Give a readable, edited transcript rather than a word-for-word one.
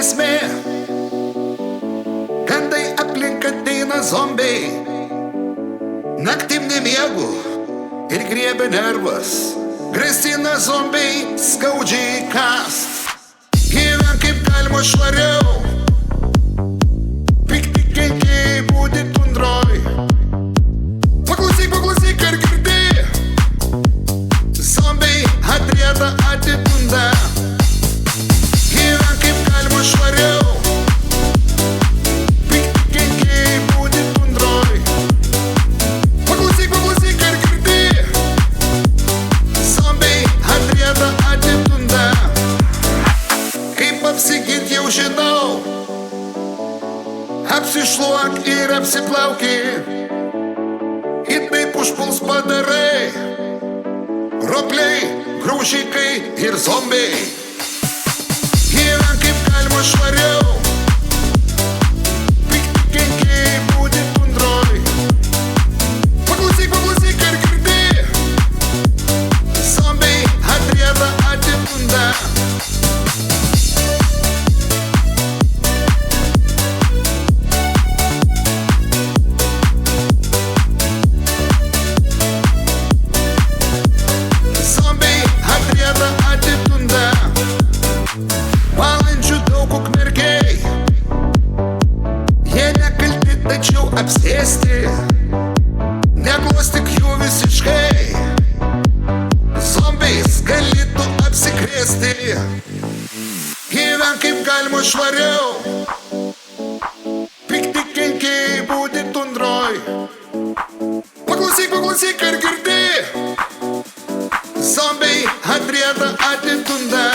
esmė. Gandai aplink ateina zombiai, naktim nemiegu ir griebia nervas. Grasina zombiai skaudžiai kast. Gyvenk kaip galima švariau, pikti kenkėjai būti tundroj. Paklausyk, ar girdi, zombiai atrieda atitunda. Gyvenk kaip galima švariau, pikti kenkėjai būti tundroj. Paklausyk, ar girdi, zombiai atrieda atitunda. Kaip apsigint jau žinau, apsišluok ir apsiplauki. Ir taip užpuls padarai, ropliai, graužikai ir zombiai. Gyvenk kaip galima švariau, pikti kenkėjai būti tundroj. Paklausyk, ar girdi, zombiai atrieda atitunda. Tačiau apsėsti, neglostyk jų visiškai. Zombiais gali tu apsikrėsti. Gyvenk kaip galima švariau, pikti kenkėjai būti tundroj. Paklausyk, ar girdi, zombiai atrieda atitunda.